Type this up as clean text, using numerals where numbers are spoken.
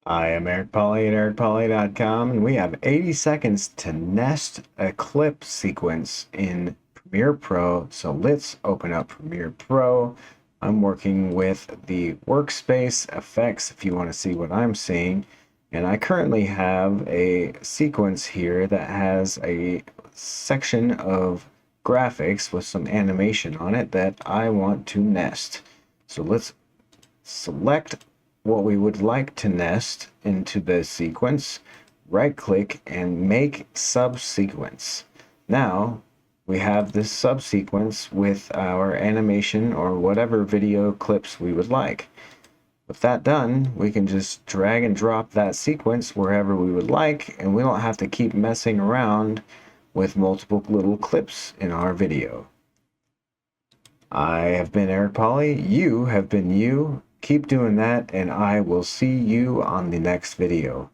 I am Eric Polley at ericpolley.com, and we have 80 seconds to nest a clip sequence in Premiere Pro. So let's open up Premiere Pro. I'm working with the workspace effects if you want to see what I'm seeing. And I currently have a sequence here that has a section of graphics with some animation on it that I want to nest. So let's select what we would like to nest into the sequence, right click and make subsequence. Now we have this subsequence with our animation or whatever video clips we would like. With that done, we can just drag and drop that sequence wherever we would like, and we don't have to keep messing around with multiple little clips in our video. I have been Eric Polley. You have been you. Keep doing that, and I will see you on the next video.